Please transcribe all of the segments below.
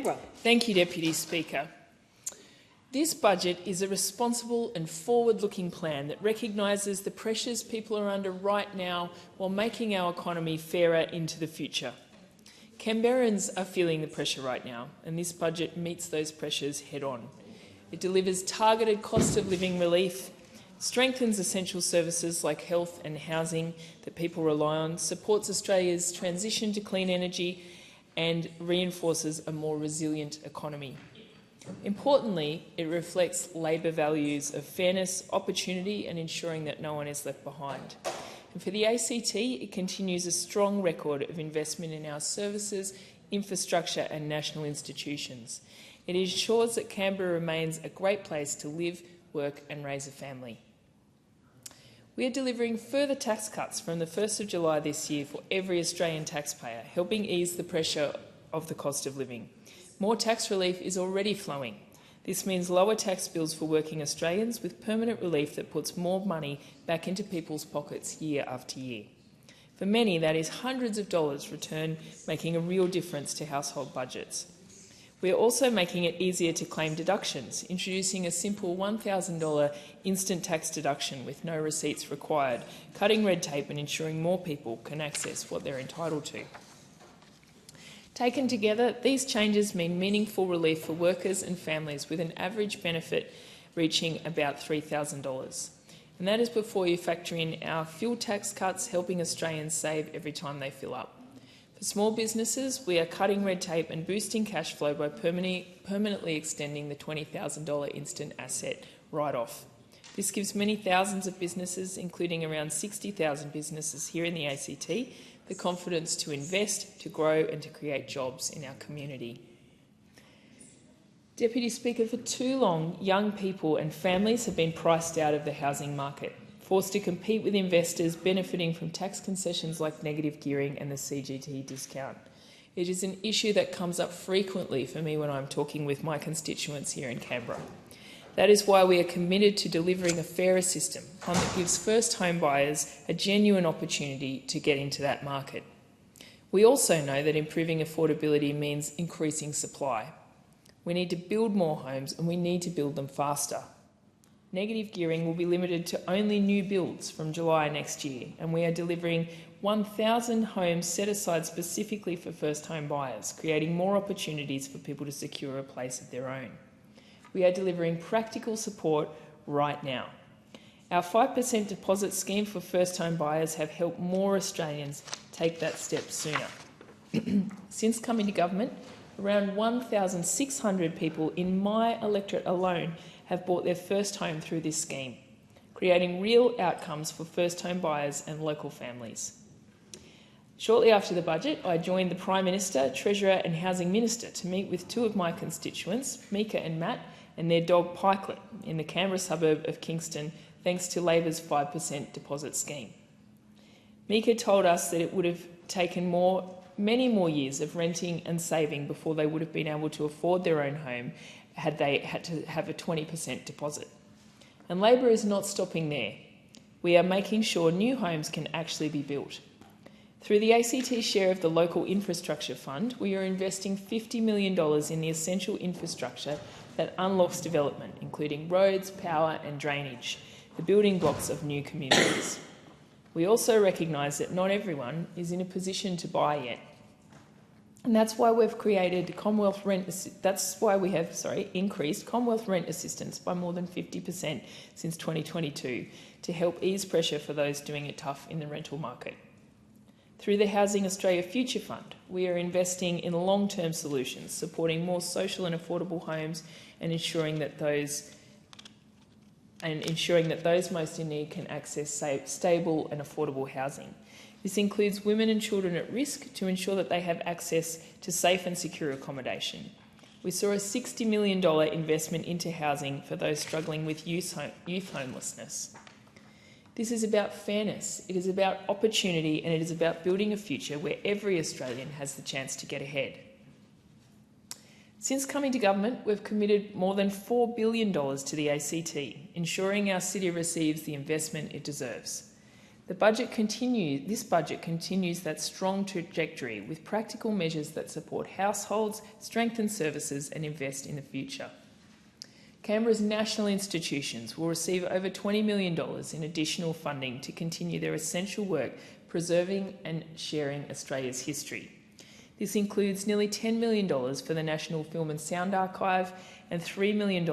Canberra. Thank you, Deputy Speaker. This budget is a responsible and forward-looking plan that recognises the pressures people are under right now while making our economy fairer into the future. Canberrans are feeling the pressure right now, and this budget meets those pressures head-on. It delivers targeted cost of living relief, strengthens essential services like health and housing that people rely on, supports Australia's transition to clean energy and reinforces a more resilient economy. Importantly, it reflects Labor values of fairness, opportunity and ensuring that no one is left behind. And for the ACT, it continues a strong record of investment in our services, infrastructure and national institutions. It ensures that Canberra remains a great place to live, work and raise a family. We are delivering further tax cuts from the 1st of July this year for every Australian taxpayer, helping ease the pressure of the cost of living. More tax relief is already flowing. This means lower tax bills for working Australians with permanent relief that puts more money back into people's pockets year after year. For many, that is hundreds of dollars returned, making a real difference to household budgets. We are also making it easier to claim deductions, introducing a simple $1,000 instant tax deduction with no receipts required, cutting red tape and ensuring more people can access what they're entitled to. Taken together, these changes mean meaningful relief for workers and families with an average benefit reaching about $3,000. And that is before you factor in our fuel tax cuts, helping Australians save every time they fill up. For small businesses, we are cutting red tape and boosting cash flow by permanently extending the $20,000 instant asset write-off. This gives many thousands of businesses, including around 60,000 businesses here in the ACT, the confidence to invest, to grow and to create jobs in our community. Deputy Speaker, for too long, young people and families have been priced out of the housing market, forced to compete with investors benefiting from tax concessions like negative gearing and the CGT discount. It is an issue that comes up frequently for me when I'm talking with my constituents here in Canberra. That is why we are committed to delivering a fairer system, one that gives first home buyers a genuine opportunity to get into that market. We also know that improving affordability means increasing supply. We need to build more homes and we need to build them faster. Negative gearing will be limited to only new builds from July next year, and we are delivering 1,000 homes set aside specifically for first home buyers, creating more opportunities for people to secure a place of their own. We are delivering practical support right now. Our 5% deposit scheme for first-home buyers have helped more Australians take that step sooner. Since coming to government, around 1,600 people in my electorate alone have bought their first home through this scheme, creating real outcomes for first-home buyers and local families. Shortly after the budget, I joined the Prime Minister, Treasurer and Housing Minister to meet with two of my constituents, Mika and Matt, and their dog Pikelet in the Canberra suburb of Kingston, thanks to Labor's 5% deposit scheme. Mika told us that it would have taken many more years of renting and saving before they would have been able to afford their own home had they had to have a 20% deposit. And Labor is not stopping there. We are making sure new homes can actually be built. Through the ACT share of the Local Infrastructure Fund, we are investing $50 million in the essential infrastructure that unlocks development, including roads, power and drainage, the building blocks of new communities. We also recognise that not everyone is in a position to buy yet. And that's why we've created increased Commonwealth rent assistance by more than 50% since 2022 to help ease pressure for those doing it tough in the rental market. Through the Housing Australia Future Fund, we are investing in long-term solutions, supporting more social and affordable homes and ensuring that those most in need can access stable and affordable housing. This includes women and children at risk to ensure that they have access to safe and secure accommodation. We saw a $60 million investment into housing for those struggling with youth homelessness. This is about fairness, it is about opportunity, and it is about building a future where every Australian has the chance to get ahead. Since coming to government, we've committed more than $4 billion to the ACT, ensuring our city receives the investment it deserves. This budget continues that strong trajectory with practical measures that support households, strengthen services and invest in the future. Canberra's national institutions will receive over $20 million in additional funding to continue their essential work preserving and sharing Australia's history. This includes nearly $10 million for the National Film and Sound Archive and $3 million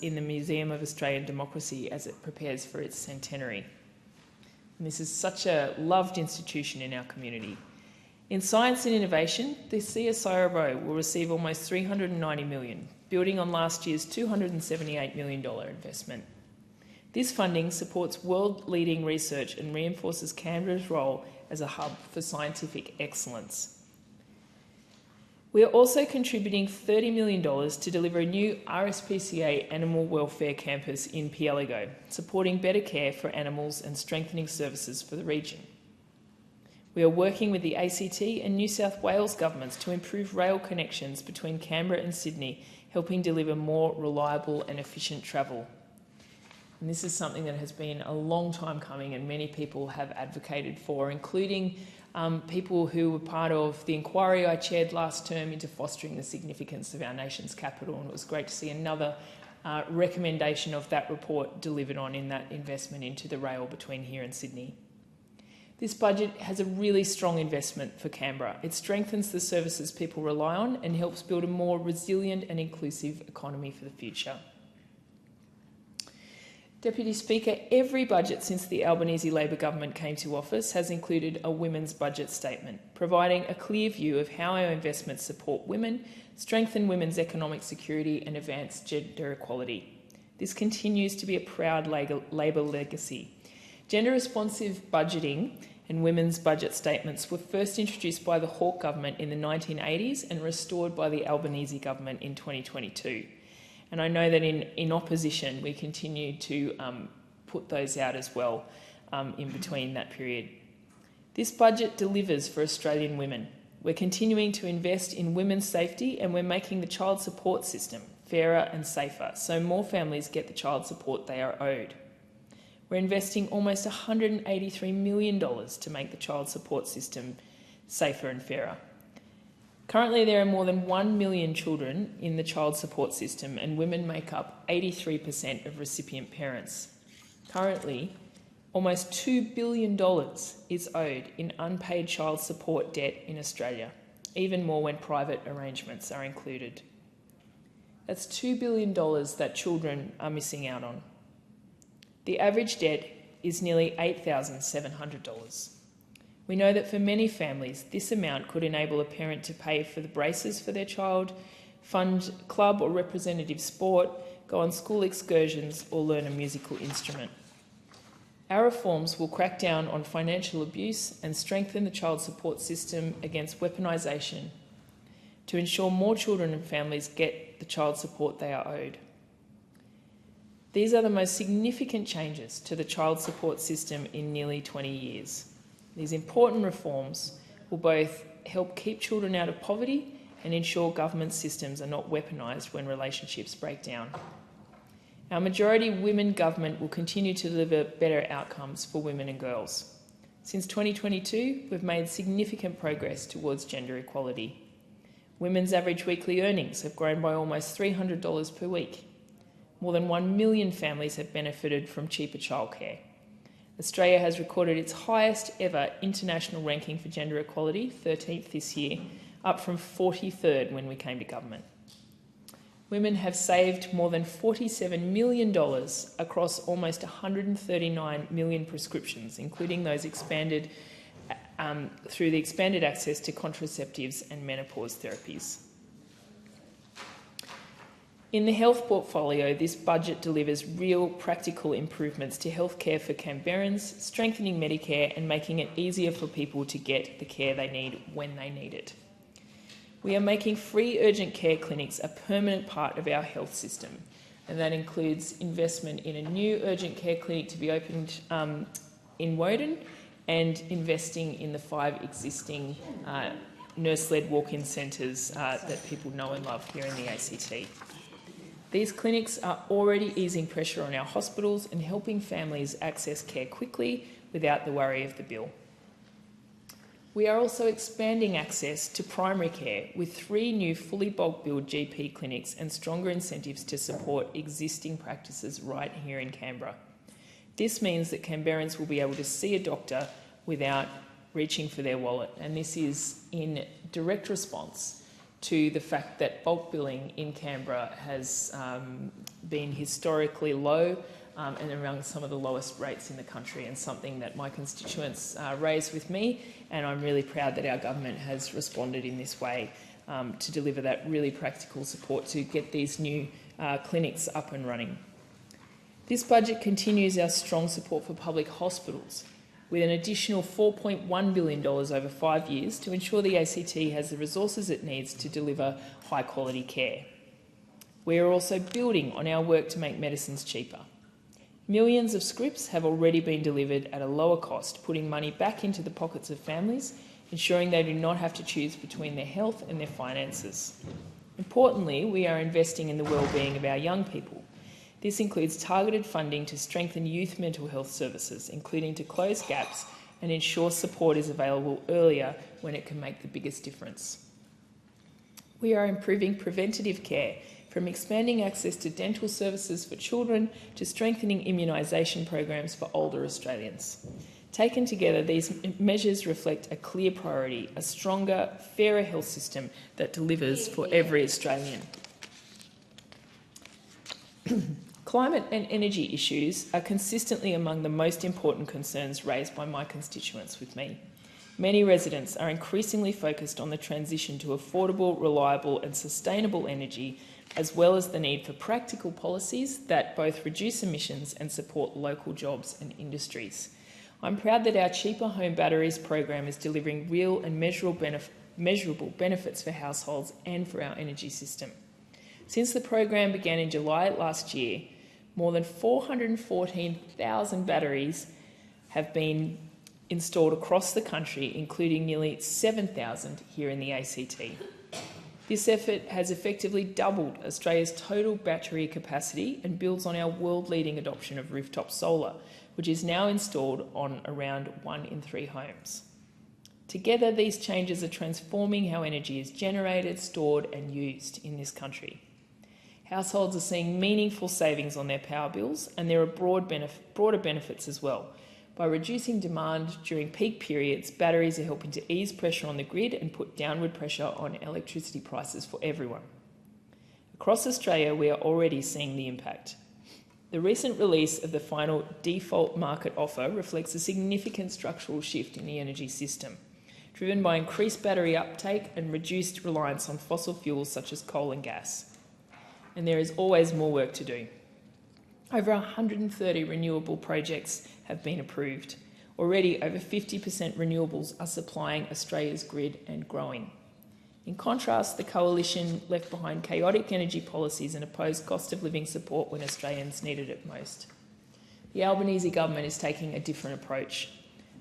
in the Museum of Australian Democracy as it prepares for its centenary. And this is such a loved institution in our community. In science and innovation, the CSIRO will receive almost $390 million, building on last year's $278 million investment. This funding supports world-leading research and reinforces Canberra's role as a hub for scientific excellence. We are also contributing $30 million to deliver a new RSPCA animal welfare campus in Pieligo, supporting better care for animals and strengthening services for the region. We are working with the ACT and New South Wales governments to improve rail connections between Canberra and Sydney, helping deliver more reliable and efficient travel. And this is something that has been a long time coming and many people have advocated for, including people who were part of the inquiry I chaired last term into fostering the significance of our nation's capital, and it was great to see another recommendation of that report delivered on in that investment into the rail between here and Sydney. This budget has a really strong investment for Canberra. It strengthens the services people rely on and helps build a more resilient and inclusive economy for the future. Deputy Speaker, every budget since the Albanese Labor government came to office has included a women's budget statement, providing a clear view of how our investments support women, strengthen women's economic security and advance gender equality. This continues to be a proud Labor legacy. Gender-responsive budgeting and women's budget statements were first introduced by the Hawke government in the 1980s and restored by the Albanese government in 2022. And I know that in opposition, we continue to put those out as well in between that period. This budget delivers for Australian women. We're continuing to invest in women's safety and we're making the child support system fairer and safer so more families get the child support they are owed. We're investing almost $183 million to make the child support system safer and fairer. Currently, there are more than 1 million children in the child support system and women make up 83% of recipient parents. Currently, almost $2 billion is owed in unpaid child support debt in Australia, even more when private arrangements are included. That's $2 billion that children are missing out on. The average debt is nearly $8,700. We know that for many families, this amount could enable a parent to pay for the braces for their child, fund club or representative sport, go on school excursions or learn a musical instrument. Our reforms will crack down on financial abuse and strengthen the child support system against weaponisation to ensure more children and families get the child support they are owed. These are the most significant changes to the child support system in nearly 20 years. These important reforms will both help keep children out of poverty and ensure government systems are not weaponised when relationships break down. Our majority women government will continue to deliver better outcomes for women and girls. Since 2022, we've made significant progress towards gender equality. Women's average weekly earnings have grown by almost $300 per week. More than 1 million families have benefited from cheaper childcare. Australia has recorded its highest ever international ranking for gender equality, 13th this year, up from 43rd when we came to government. Women have saved more than $47 million across almost 139 million prescriptions, including those expanded through the expanded access to contraceptives and menopause therapies. In the health portfolio, this budget delivers real practical improvements to healthcare for Canberrans, strengthening Medicare and making it easier for people to get the care they need when they need it. We are making free urgent care clinics a permanent part of our health system, and that includes investment in a new urgent care clinic to be opened in Woden and investing in the 5 existing nurse-led walk-in centres that people know and love here in the ACT. These clinics are already easing pressure on our hospitals and helping families access care quickly without the worry of the bill. We are also expanding access to primary care with 3 new fully bulk billed GP clinics and stronger incentives to support existing practices right here in Canberra. This means that Canberrans will be able to see a doctor without reaching for their wallet, and this is in direct response to the fact that bulk billing in Canberra has been historically low and among some of the lowest rates in the country, and something that my constituents raised with me, and I'm really proud that our government has responded in this way to deliver that really practical support to get these new clinics up and running. This budget continues our strong support for public hospitals, with an additional $4.1 billion over 5 years to ensure the ACT has the resources it needs to deliver high-quality care. We are also building on our work to make medicines cheaper. Millions of scripts have already been delivered at a lower cost, putting money back into the pockets of families, ensuring they do not have to choose between their health and their finances. Importantly, we are investing in the well-being of our young people. This includes targeted funding to strengthen youth mental health services, including to close gaps and ensure support is available earlier when it can make the biggest difference. We are improving preventative care, from expanding access to dental services for children to strengthening immunisation programs for older Australians. Taken together, these measures reflect a clear priority: a stronger, fairer health system that delivers for every Australian. Climate and energy issues are consistently among the most important concerns raised by my constituents with me. Many residents are increasingly focused on the transition to affordable, reliable and sustainable energy, as well as the need for practical policies that both reduce emissions and support local jobs and industries. I'm proud that our Cheaper Home Batteries program is delivering real and measurable benefits for households and for our energy system. Since the program began in July last year, more than 414,000 batteries have been installed across the country, including nearly 7,000 here in the ACT. This effort has effectively doubled Australia's total battery capacity and builds on our world-leading adoption of rooftop solar, which is now installed on around 1 in 3 homes. Together, these changes are transforming how energy is generated, stored and used in this country. Households are seeing meaningful savings on their power bills, and there are broader benefits as well. By reducing demand during peak periods, batteries are helping to ease pressure on the grid and put downward pressure on electricity prices for everyone. Across Australia, we are already seeing the impact. The recent release of the final default market offer reflects a significant structural shift in the energy system, driven by increased battery uptake and reduced reliance on fossil fuels such as coal and gas. And there is always more work to do. Over 130 renewable projects have been approved. Already, over 50% renewables are supplying Australia's grid and growing. In contrast, the coalition left behind chaotic energy policies and opposed cost of living support when Australians needed it most. The Albanese government is taking a different approach.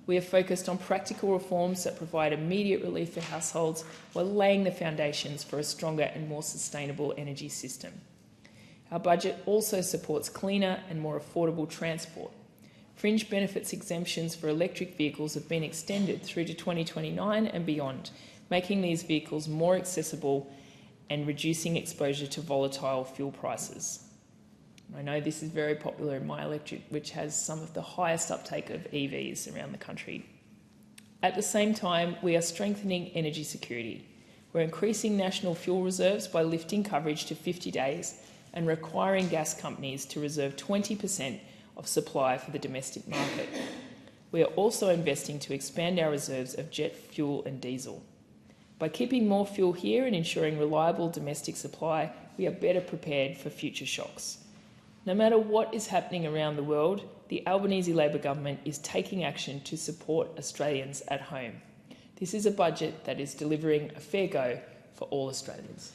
We are focused on practical reforms that provide immediate relief for households while laying the foundations for a stronger and more sustainable energy system. Our budget also supports cleaner and more affordable transport. Fringe benefits exemptions for electric vehicles have been extended through to 2029 and beyond, making these vehicles more accessible and reducing exposure to volatile fuel prices. I know this is very popular in my electorate, which has some of the highest uptake of EVs around the country. At the same time, we are strengthening energy security. We're increasing national fuel reserves by lifting coverage to 50 days and requiring gas companies to reserve 20% of supply for the domestic market. We are also investing to expand our reserves of jet fuel and diesel. By keeping more fuel here and ensuring reliable domestic supply, we are better prepared for future shocks. No matter what is happening around the world, the Albanese Labor government is taking action to support Australians at home. This is a budget that is delivering a fair go for all Australians.